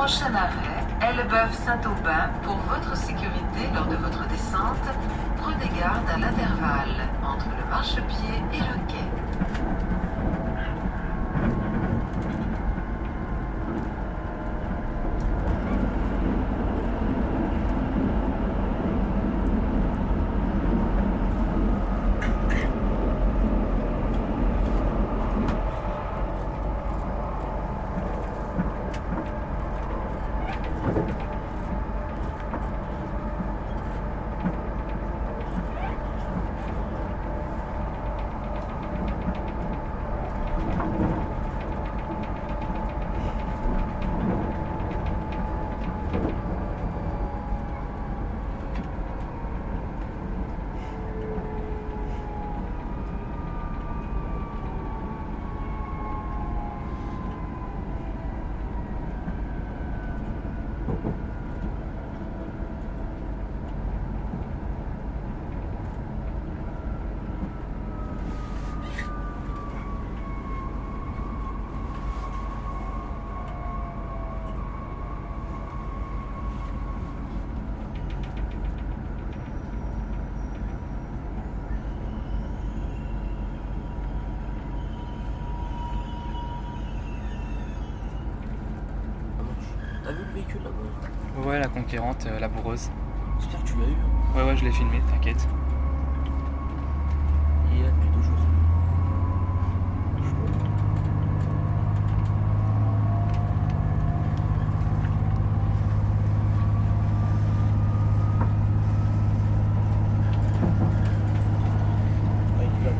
Prochain arrêt, Elbeuf-Saint-Aubin. Pour votre sécurité lors de votre descente, prenez garde à l'intervalle entre le marchepied et le quai. T'as vu le véhicule là-bas? Ouais, la conquérante laboureuse. J'espère que tu l'as eu. Ouais, je l'ai filmé, t'inquiète. Il est là depuis 2 jours. Ouais, il est là.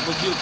Mon Dieu.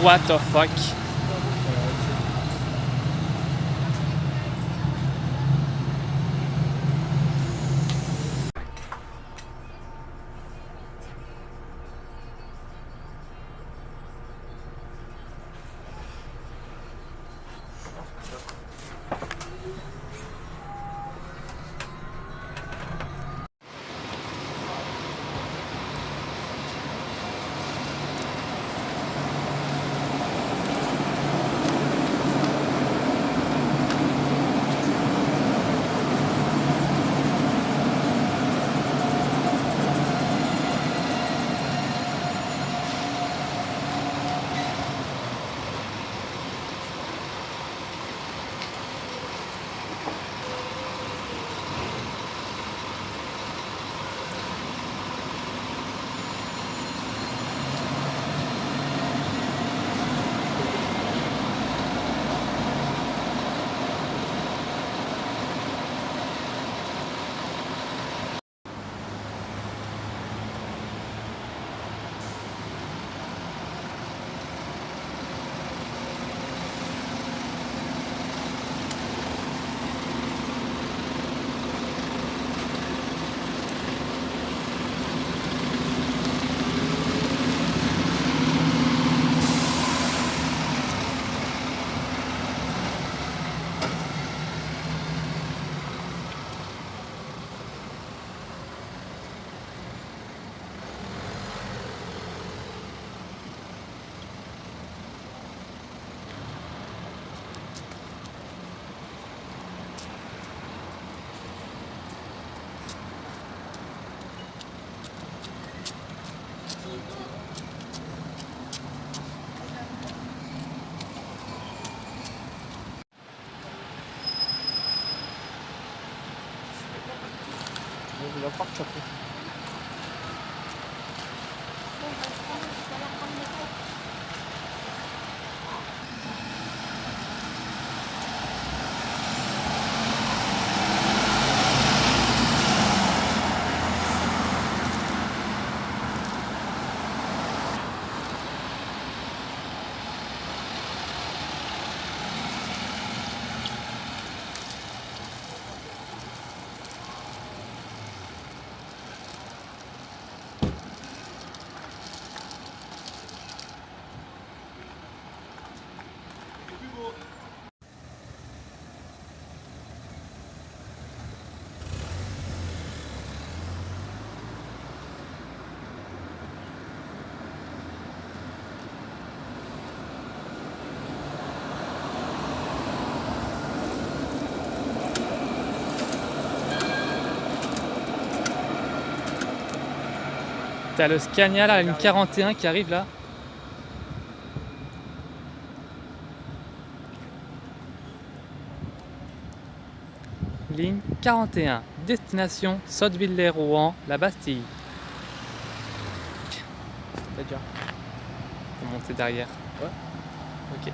What the fuck? Il va partir après. T'as le Scania, la ligne 41 qui arrive là. Ligne 41, destination Sotteville-lès-Rouen, la Bastille. C'est-à-dire? Pour monter derrière. Ouais. Ok.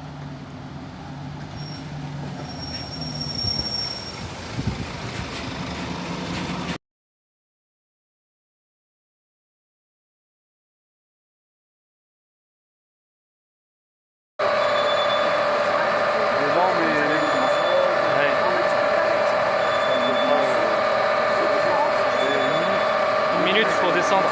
Pour descendre.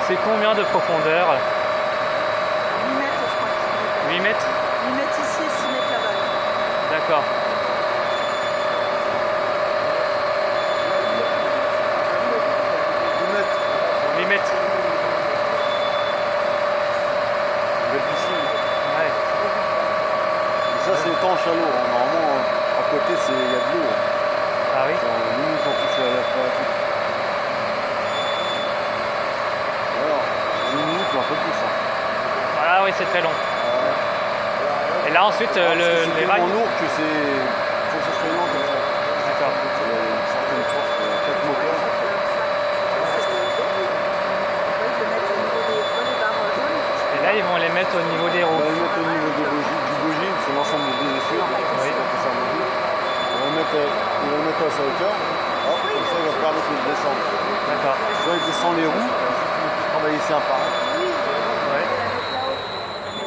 C'est combien de profondeur? 8 mètres, je crois. 8 mètres? 8 mètres ici et 6 mètres là-bas. D'accord. 8 mètres. Belle piscine. Ouais. Et ça c'est étanche à l'eau. Normalement à côté il y a de l'eau. Ah oui? Nous on touche à la pratique. Alors, 10 minutes ou un peu plus. Hein. Ah oui, c'est très long. Et là ensuite, les c'est rails. tellement lourd que c'est. Faut que ce soit lent comme ça. D'accord. C'est mettre au niveau des On roues. va le mettre au niveau du bogie, c'est l'ensemble des essieux. Oui. On va le mettre à sa hauteur. Hop, comme ça, il va permettre de descendre. D'accord. Soit il descend les roues, on travaille ici un par un. Ouais.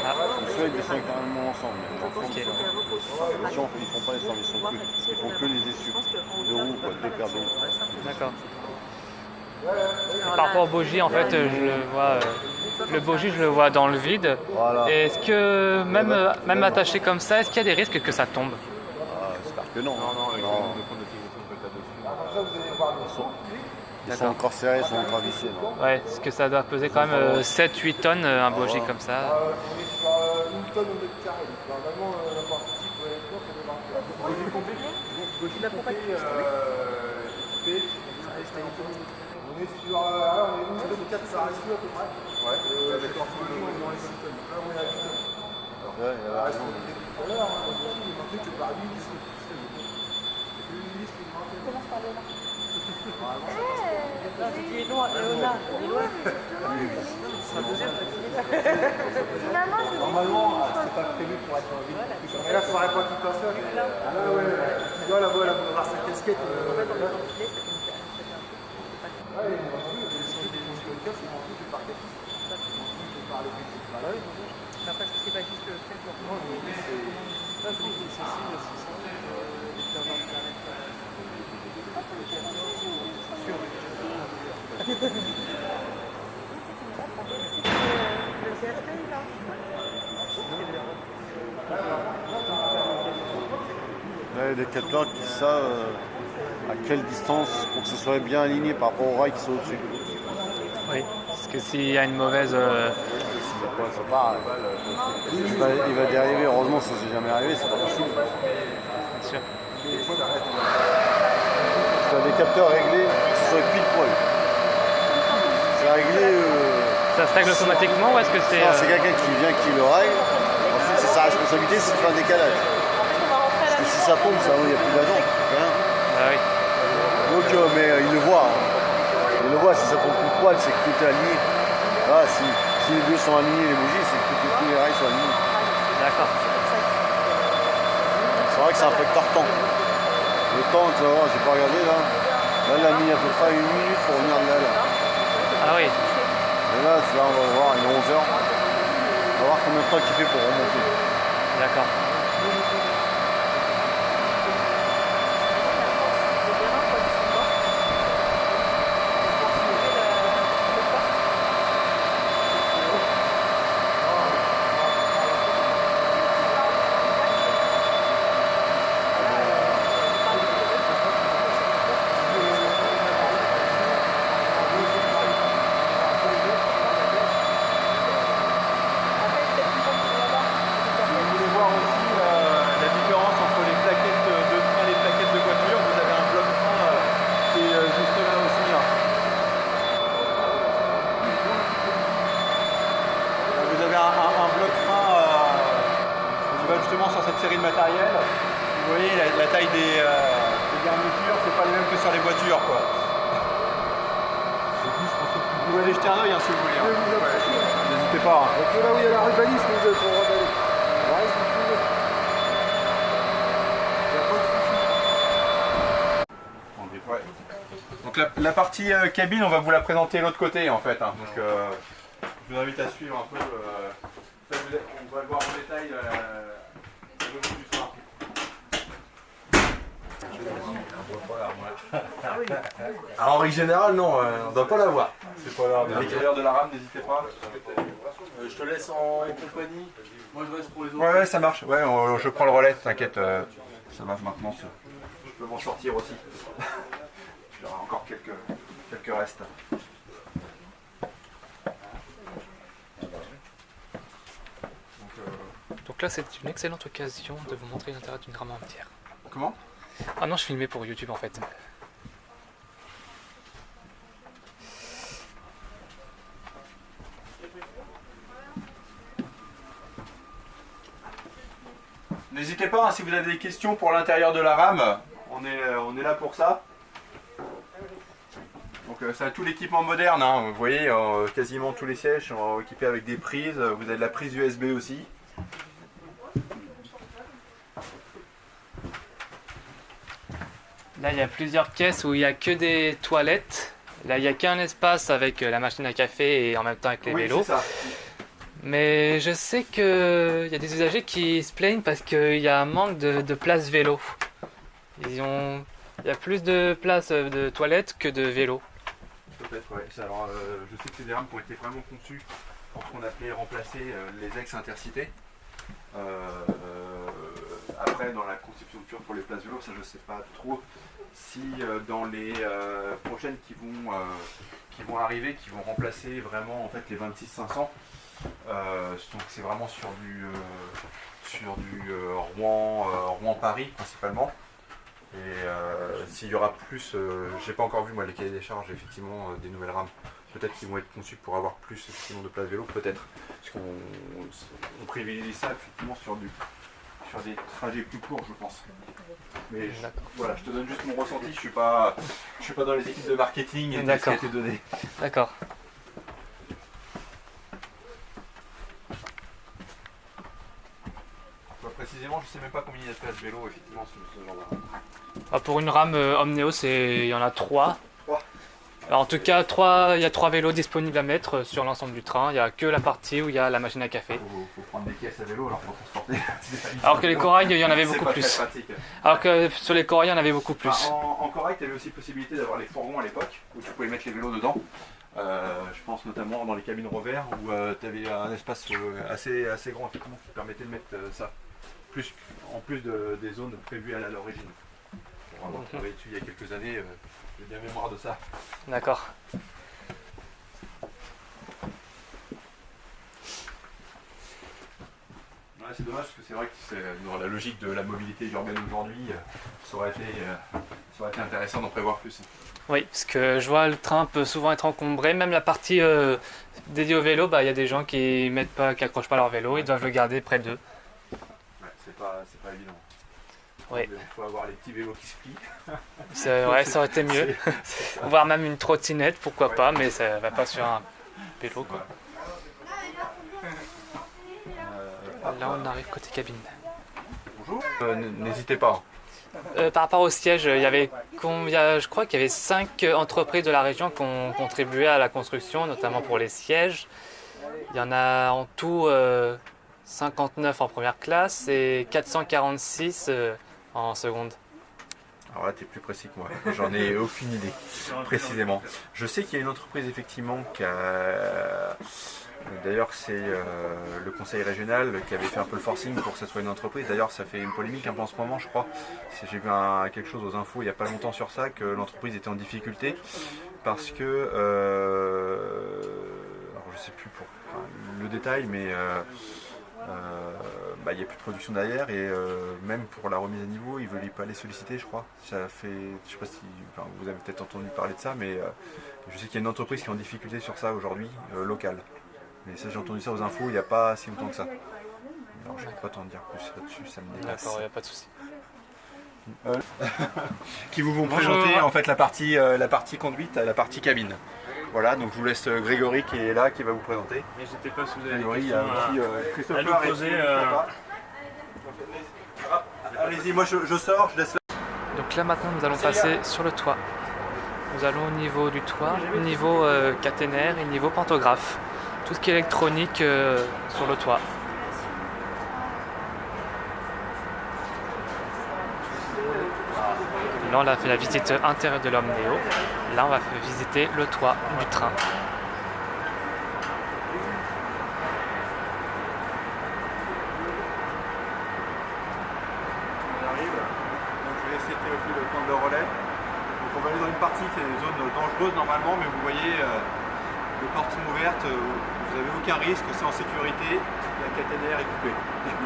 Ah, Soit il descend carrément l'ensemble. ok. Attention, ils font pas les formes, ils font que les essieux. Deux roues, quoi, deux paires de roues. D'accord. Par rapport au bogie, en fait, je le vois. Le bogie, je le vois dans le vide. Voilà. Et est-ce que, même attaché comme ça, est-ce qu'il y a des risques que ça tombe? J'espère que non. Non, avec Non. le nombre de points de fixation que tu as dessus. Ils sont encore serrés, ils sont encore vissés. Non. Ouais, est-ce que ça doit peser quand même 7-8 tonnes, un bogie voilà. comme ça? On est sur 1 tonne au mètre carré. Donc, normalement, la partie type, ça doit marcher. Bogie complet. Bogie complet, équipé. On est sur. Alors, on est 1 tonne 4 par essieu à peu près. Ouais. Avec leur bogie, on est dans les 6 tonnes. Là, on est à 8 tonnes. Ouais, il y a raison. Tout à l'heure, on est monté que par 8 listes. Commence par Léona. Non, j'ai dit Léona. Léona. C'est un deuxième. Normalement, c'est pas prévu pour être en ville. Mais là, il faudrait pas tout passer. Ah ouais, tu dois avoir sa casquette. Parce que c'est pas juste le fait de Ouais, des capteurs qui savent à quelle distance pour que ce soit bien aligné par rapport aux rails qui sont au-dessus. Oui. Parce que s'il y a une mauvaise. Ça part, il va dériver, heureusement ça s'est jamais arrivé, c'est pas possible. Bien sûr. Tu as des capteurs réglés, que ce soit pile poil. C'est réglé. Ça se règle automatiquement ou est-ce que c'est. Non, c'est quelqu'un qui vient qui le règle. Ensuite, c'est sa responsabilité, c'est de faire un décalage. Parce que si ça tombe, il n'y a plus d'agent. Rien. Ah oui. Donc, mais il le voit. Hein. Il le voit, si ça tombe pile poil, c'est que tout est aligné. Voilà, si les deux sont alignés, les bougies, c'est que tous les rails sont alignés. D'accord. C'est vrai que c'est un facteur temps. Le temps, tu vas voir, j'ai pas regardé là. Là, il a mis à peu près 1 minute pour venir de là. Ah oui. Et là, on va voir, il est 11h. On va voir combien de temps il fait pour remonter. D'accord. Sur cette série de matériel, vous voyez la taille des garnitures, c'est pas les mêmes que sur les voitures quoi. Vous pouvez aller jeter un œil si vous voulez. N'hésitez pas. Hein. Donc là où il y a la rubalise que vous êtes pour reballer. Ouais. Donc la partie cabine, on va vous la présenter de l'autre côté en fait. Hein. Donc je vous invite à suivre un peu. On va le voir en détail. En règle générale, non, on ne doit pas la voir. C'est pas grave. L'intérieur de la rame, n'hésitez pas. Je te laisse en compagnie. Moi je reste pour les autres. Ouais, ça marche. Ouais, je prends le relais, t'inquiète. Ça va maintenant. Je peux m'en sortir aussi. J'aurai encore quelques restes. Donc là, c'est une excellente occasion de vous montrer l'intérieur d'une rame entière. Comment? Ah non, je filmais pour YouTube en fait. N'hésitez pas, hein, si vous avez des questions pour l'intérieur de la rame, on est là pour ça. Donc ça a tout l'équipement moderne, hein. Vous voyez quasiment tous les sièges sont équipés avec des prises, vous avez de la prise USB aussi. Là, il y a plusieurs pièces où il n'y a que des toilettes. Là, il n'y a qu'un espace avec la machine à café et en même temps avec les Oui, vélos. c'est ça. Mais je sais qu'il y a des usagers qui se plaignent parce qu'il y a un manque de place vélo. Il y a plus de place de toilettes que de vélos. Peut-être, ouais. Alors, je sais que c'est des rames qui ont été vraiment conçues pour ce qu'on appelait remplacer les ex-intercités. Après, dans la conception pure pour les places vélo, ça je sais pas trop si dans les prochaines qui vont arriver, qui vont remplacer vraiment en fait les 26-500. Donc c'est vraiment sur du Rouen-Paris principalement. Et s'il y aura plus, j'ai pas encore vu moi les cahiers des charges effectivement des nouvelles rames. Peut-être qu'ils vont être conçus pour avoir plus effectivement de place vélo, peut-être. Parce qu'on privilégie ça effectivement sur des trajets plus courts, je pense. Mais voilà, je te donne juste mon ressenti, je suis pas dans les équipes de marketing et tout ce qui a été donné. D'accord. Précisément, je sais même pas combien il y a de places vélo effectivement sur ce genre de rame. Ah, pour une rame Omneo, il y en a 3. 3. Alors, en tout cas, il y a 3 vélos disponibles à mettre sur l'ensemble du train. Il n'y a que la partie où il y a la machine à café. Faut prendre des caisses à vélo alors pour transporter. Alors que les corails, il y en avait beaucoup plus. C'est pas très pratique. Alors que sur les corails, il y en avait beaucoup plus. En corail, tu avais aussi possibilité d'avoir les fourgons à l'époque où tu pouvais mettre les vélos dedans. Je pense notamment dans les cabines Rover où tu avais un espace assez grand effectivement qui permettait de mettre ça. En plus des zones prévues à l'origine. Pour avoir travaillé dessus il y a quelques années, j'ai bien mémoire de ça. D'accord. Ouais, c'est dommage parce que c'est vrai que dans la logique de la mobilité urbaine aujourd'hui, ça aurait été intéressant d'en prévoir plus. Oui, parce que je vois le train peut souvent être encombré, même la partie dédiée au vélo, il y a des gens qui accrochent pas leur vélo, ils doivent le garder près d'eux. C'est pas évident. Oui. Il faut avoir les petits vélos qui se plient. Ouais, ça aurait été mieux. Voire même une trottinette, pourquoi pas, mais ça va pas sur un vélo, quoi. Là, on arrive côté cabine. Bonjour. N'hésitez pas. Par rapport au siège, je crois qu'il y avait 5 entreprises de la région qui ont contribué à la construction, notamment pour les sièges. Il y en a en tout 59 en première classe et 446 en seconde. Alors là, tu es plus précis que moi. J'en ai aucune idée, précisément. Je sais qu'il y a une entreprise, effectivement, qui a... D'ailleurs, c'est le conseil régional qui avait fait un peu le forcing pour que ça soit une entreprise. D'ailleurs, ça fait une polémique un peu en ce moment, je crois. J'ai vu quelque chose aux infos il n'y a pas longtemps sur ça, que l'entreprise était en difficulté parce que... alors, je sais plus le détail, mais... il n'y a plus de production derrière et même pour la remise à niveau, ils ne veulent pas les solliciter, je crois. Je sais pas si vous avez peut-être entendu parler de ça, mais je sais qu'il y a une entreprise qui est en difficulté sur ça aujourd'hui, locale. Mais ça, j'ai entendu ça aux infos il n'y a pas si longtemps que ça. Alors je ne vais pas t'en dire plus là-dessus, ça me dépasse. D'accord, il n'y a pas de souci. Qui vous vont Bonjour. présenter en fait la partie conduite, la partie cabine. Voilà, donc je vous laisse Grégory qui est là, qui va vous présenter. N'hésitez pas si vous avez Grégory, des il y a questions aussi à Christopher nous et poser. puis Christopher. Allez-y, moi je sors, je laisse. Donc là maintenant nous allons passer sur le toit. Nous allons au niveau du toit, niveau caténaire et niveau pantographe. Tout ce qui est électronique sur le toit. Là on a fait la visite intérieure de l'Omneo. Là on va visiter le toit du train. On arrive, donc je vais laisser Théophile prendre le relais. Donc on va aller dans une partie qui est une zone dangereuse normalement, mais vous voyez les portes sont ouvertes, vous n'avez aucun risque, c'est en sécurité, la caténaire est coupée. Donc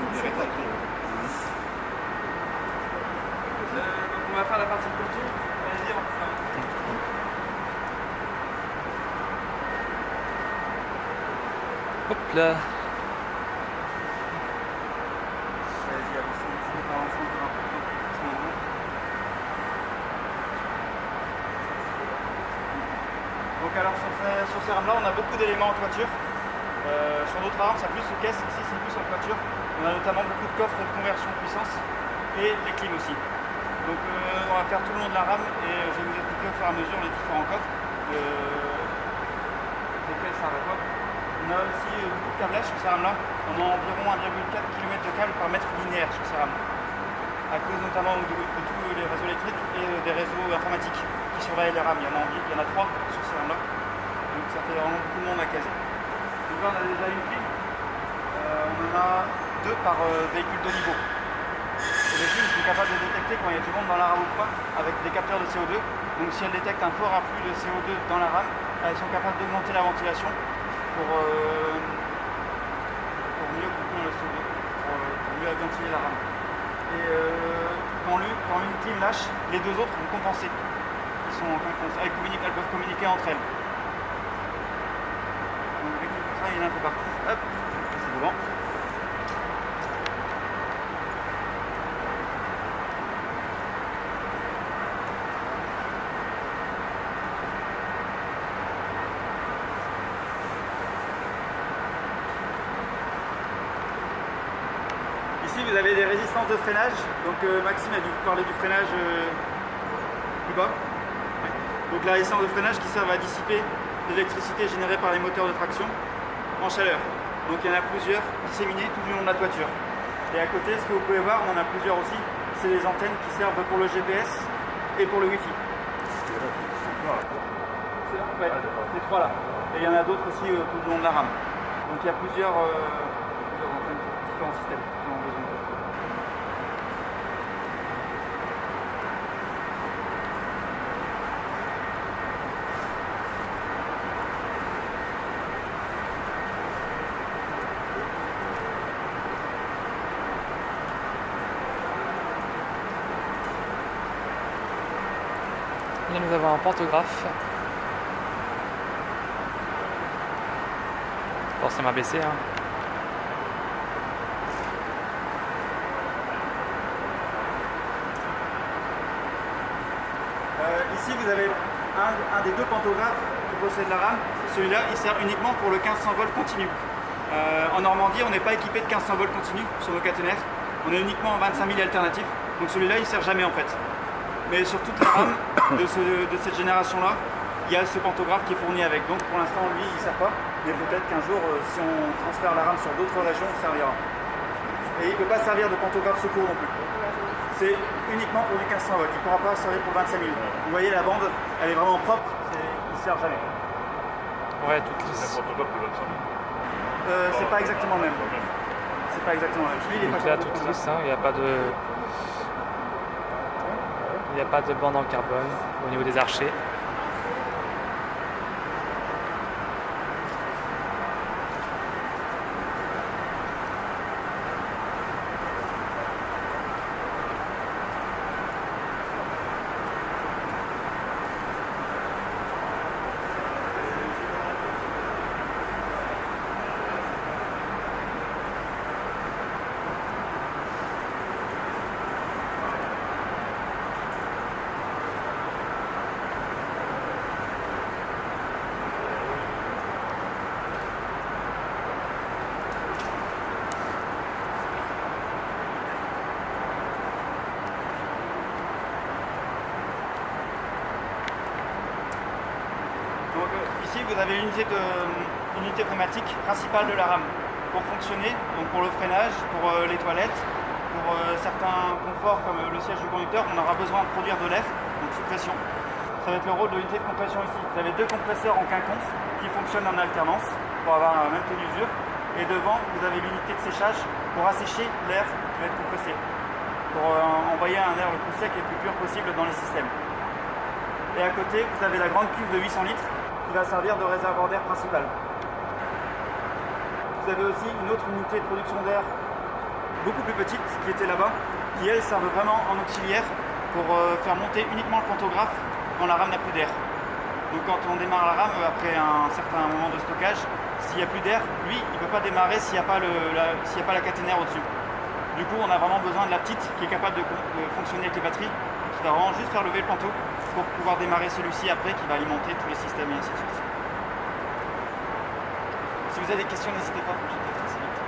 on va faire la partie de clôture. Allez-y, Hop là. Donc alors sur ces rames là on a beaucoup d'éléments en toiture. Sur d'autres rames ça plus se caisse, ici c'est plus en toiture. On a notamment beaucoup de coffres de conversion de puissance et les clims aussi. Donc on va faire tout le long de la rame et je vais vous expliquer au fur et à mesure les différents coffres lesquels ça répond. On a aussi beaucoup de câblage sur ces rames là. On a environ 1,4 km de câble par mètre linéaire sur ces rames. À cause notamment de tous les réseaux électriques et des réseaux informatiques qui surveillent les rames. Il y en a 3 sur ces rames là. Donc ça fait vraiment beaucoup de monde à caser. Donc là on a déjà une clim. On en a 2 par véhicule de niveau. Les clims sont capables de détecter quand il y a du monde dans la rame ou pas avec des capteurs de CO2. Donc si elles détectent un fort afflux de CO2 dans la rame, elles sont capables d'augmenter la ventilation pour mieux contenir le CO2, pour mieux ventiler la rame. Et quand une clim lâche, les 2 autres vont compenser. Elles peuvent communiquer entre elles. Donc pour ça il y en a un peu partout. Hop, c'est devant. Ici vous avez des résistances de freinage, donc Maxime a dû vous parler du freinage plus bas. Donc la résistance de freinage qui sert à dissiper l'électricité générée par les moteurs de traction en chaleur. Donc il y en a plusieurs disséminés tout du long de la toiture. Et à côté, ce que vous pouvez voir, on en a plusieurs aussi, c'est les antennes qui servent pour le GPS et pour le Wi-Fi. Ouais, les 3 là. Et il y en a d'autres aussi tout le long de la rame. Donc il y a plusieurs antennes, différents systèmes qui ont besoin de ça. Là nous avons un pantographe. Forcément baissé. Hein. Ici vous avez un des 2 pantographes que possède la rame. Celui-là il sert uniquement pour le 1500 volts continu. En Normandie on n'est pas équipé de 1500 volts continu sur nos caténaires. On est uniquement en 25 000 alternatifs. Donc celui-là il sert jamais en fait. Mais sur toute la rame de cette génération-là, il y a ce pantographe qui est fourni avec. Donc pour l'instant, lui, il ne sert pas. Mais peut-être qu'un jour, si on transfère la rame sur d'autres régions, il servira. Et il ne peut pas servir de pantographe secours non plus. C'est uniquement pour du 1500 volts. Il ne pourra pas servir pour 25 000. Vous voyez, la bande, elle est vraiment propre. Il ne sert jamais. Ouais, toute lisse. C'est pas exactement le même. C'est pas exactement le même. Lui, il est Donc pas là, toute lisse, hein, il n'y a pas de bande en carbone au niveau des archets. Ici, vous avez l'unité pneumatique principale de la rame pour fonctionner, donc pour le freinage, pour les toilettes, pour certains conforts comme le siège du conducteur, on aura besoin de produire de l'air, donc sous pression. Ça va être le rôle de l'unité de compression ici. Vous avez 2 compresseurs en quinconce qui fonctionnent en alternance pour avoir un même taux d'usure. Et devant, vous avez l'unité de séchage pour assécher l'air qui va être compressé, pour envoyer un air le plus sec et le plus pur possible dans les systèmes. Et à côté, vous avez la grande cuve de 800 litres qui va servir de réservoir d'air principal. Vous avez aussi une autre unité de production d'air beaucoup plus petite qui était là-bas, qui elle servent vraiment en auxiliaire pour faire monter uniquement le pantographe quand la rame n'a plus d'air. Donc quand on démarre la rame après un certain moment de stockage, s'il n'y a plus d'air, lui il ne peut pas démarrer s'il n'y a pas la caténaire au-dessus. Du coup on a vraiment besoin de la petite qui est capable de fonctionner avec les batteries, qui va vraiment juste faire lever le panneau pour pouvoir démarrer celui-ci après qui va alimenter tous les systèmes et ainsi de suite. Si vous avez des questions, n'hésitez pas, je vais très vite.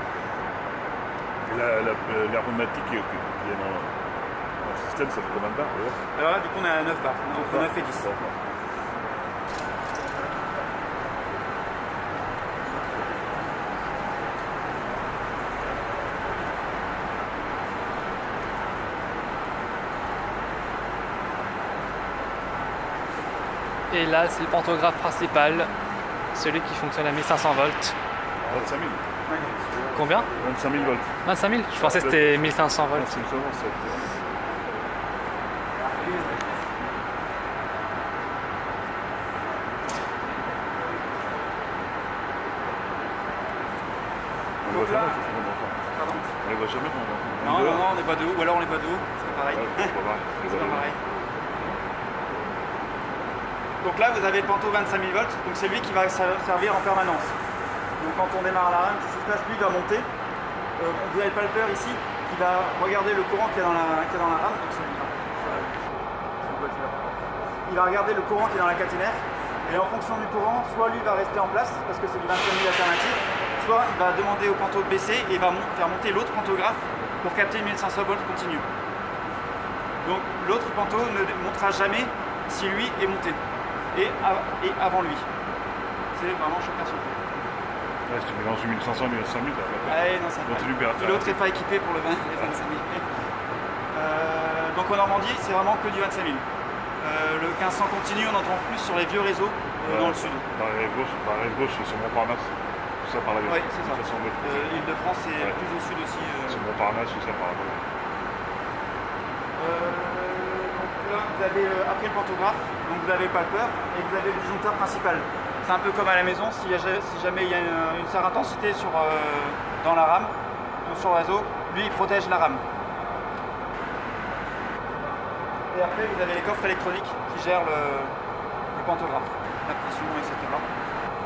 Et l'aromatique qui est dans le système, ça fait combien de barres d'ailleurs? Alors là, du coup, on est à 9 barres, entre 9 et 10. Et là, c'est le pantographe principal, celui qui fonctionne à 1500 volts. 25 000. Combien? 25 000 volts. 25 000? Je pensais que c'était 1500 volts. C'est une semence, ça. On les voit jamais, c'est ce qu'on entend. Pardon? On les voit jamais quand on entend. Non, non, non, on n'est pas de haut, ou alors on n'est pas de haut, c'est pas pareil. Ouais, c'est pas pareil. C'est pas pareil. Donc là, vous avez le panneau 25 000 volts, donc c'est lui qui va servir en permanence. Donc quand on démarre la rame, qu'est-ce qui se passe? Lui va monter. Vous avez le palpeur ici qui va regarder le courant qu'il y a dans la rame. Donc il va regarder le courant qui est dans la caténaire. Et en fonction du courant, soit lui va rester en place parce que c'est du 25 000 alternatif, soit il va demander au panneau de baisser et va faire monter l'autre pantographe pour capter 1500 volts continu. Donc l'autre panneau ne montera jamais si lui est monté et avant lui. C'est vraiment chacun son tour. Ouais, si tu mélanges du 1500 et 1500 000, Non, ça va. L'autre n'est pas équipé pour les 25 000. Donc en Normandie, c'est vraiment que du 25 000. Le 1500 continu, on en trouve plus sur les vieux réseaux dans le sud. Par la rive gauche, sur Montparnasse. Tout ça par la Oui, c'est ça. 1500 volts. Île-de-France, c'est plus au sud aussi. Sur Montparnasse, tout ça par là. Donc là, vous avez après le pantographe, donc vous avez le palpeur et vous avez le disjoncteur principal. C'est un peu comme à la maison, si jamais il y a une certaine intensité dans la rame ou sur le réseau, lui il protège la rame. Et après vous avez les coffres électroniques qui gèrent le pantographe, la pression, etc.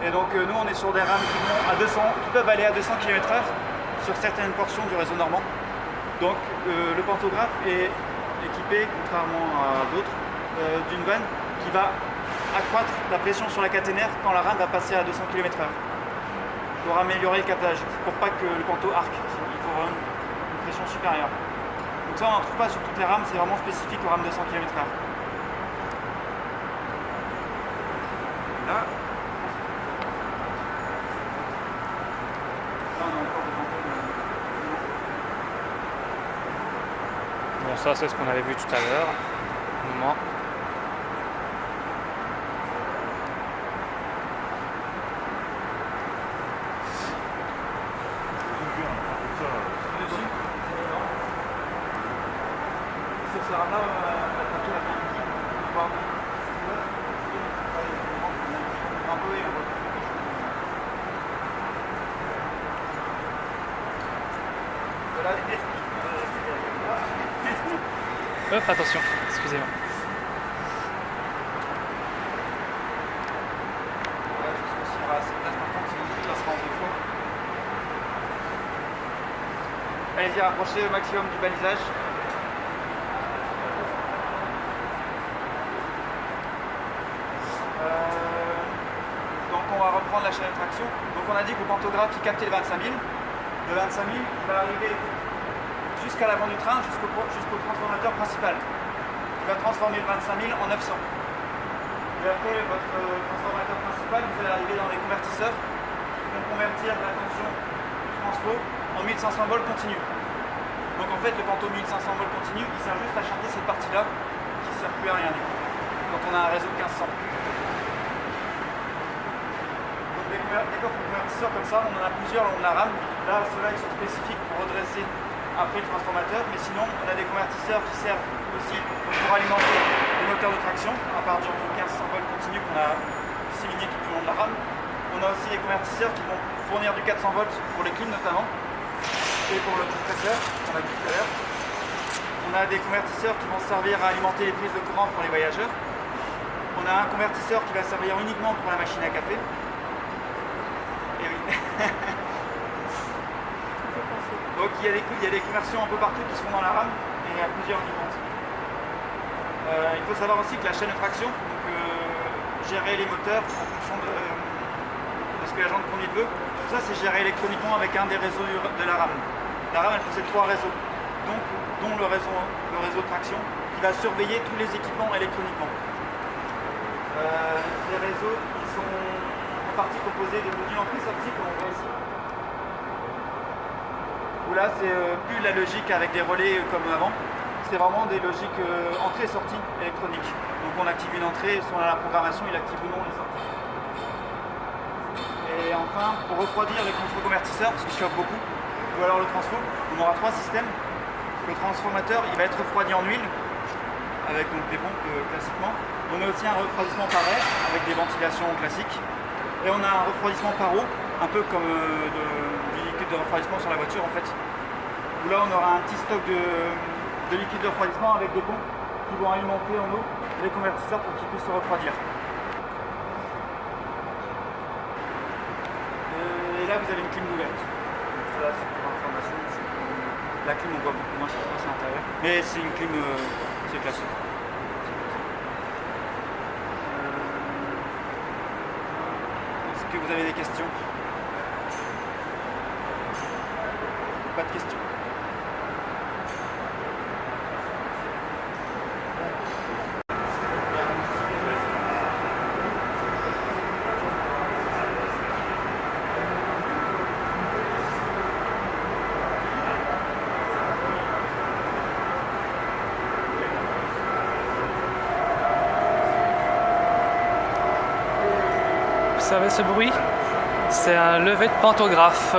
Et donc nous on est sur des rames qui peuvent aller à 200 km/h sur certaines portions du réseau normand. Donc le pantographe est équipé, contrairement à d'autres, d'une vanne qui va accroître la pression sur la caténaire quand la rame va passer à 200 km/h pour améliorer le captage, pour pas que le panneau arque. Il faut vraiment une pression supérieure. Donc ça on n'en trouve pas sur toutes les rames, c'est vraiment spécifique aux rames 200 km/h. Là on a encore des panneaux. Bon, ça, c'est ce qu'on avait vu tout à l'heure. Moment. Sur ce rame-là, la traction a bien un peu et Hop, attention, excusez-moi. Allez-y, rapprochez au maximum du balisage. Donc on va reprendre la chaîne de traction. Donc on a dit que le pantographe il captait le 25 000. Le 25 000 il va arriver jusqu'à l'avant du train, jusqu'au transformateur principal. Il va transformer le 25 000 en 900. Et après votre transformateur principal, vous allez arriver dans les convertisseurs qui vont convertir la tension transfo en 1500 volts continu. Donc en fait le panneau 1500 volts continu, il sert juste à charger cette partie-là qui ne sert plus à rien du coup, quand on a un réseau de 1500. Donc des coffres convertisseurs comme ça, on en a plusieurs le long de la rame. Là, ceux-là ils sont spécifiques pour redresser après le transformateur, mais sinon on a des convertisseurs qui servent aussi pour alimenter les moteurs de traction à partir du 1500 volts continu qu'on a disséminé tout le long de la rame. On a aussi des convertisseurs qui vont fournir du 400 volts pour les clims notamment et pour le compresseur qu'on a vu tout à l'heure. On a des convertisseurs qui vont servir à alimenter les prises de courant pour les voyageurs. On a un convertisseur qui va servir uniquement pour la machine à café. Et oui. Donc il y a des conversions un peu partout qui se font dans la rame et à plusieurs niveaux. Il faut savoir aussi que la chaîne de traction, donc, gérer les moteurs en fonction de ce que la jante conduite veut, tout ça c'est géré électroniquement avec un des réseaux de la rame. La rame elle possède 3 réseaux, donc, dont le réseau de traction qui va surveiller tous les équipements électroniquement. Les réseaux qui sont en partie composés de modules entrée-sortie comme on voit ici. Où là c'est plus la logique avec des relais comme avant, c'est vraiment des logiques entrée-sortie électroniques. Donc on active une entrée, selon la programmation il active ou non les sorties. Et enfin, pour refroidir les transfo-convertisseurs, parce qu'ils chauffent beaucoup, ou alors le transfo, on aura 3 systèmes. Le transformateur il va être refroidi en huile, avec donc des pompes classiquement. On a aussi un refroidissement par air, avec des ventilations classiques. Et on a un refroidissement par eau, un peu comme du liquide de refroidissement sur la voiture en fait. Où là on aura un petit stock de liquide de refroidissement avec des pompes qui vont alimenter en eau les convertisseurs pour qu'ils puissent se refroidir. Et là vous avez une clim ouverte. Ça c'est pour information. La clim on voit beaucoup moins ce qui se passe à l'intérieur. Mais c'est une clim c'est classique. Est-ce que vous avez des questions? Pas de questions. Vous savez ce bruit? C'est un lever de pantographe.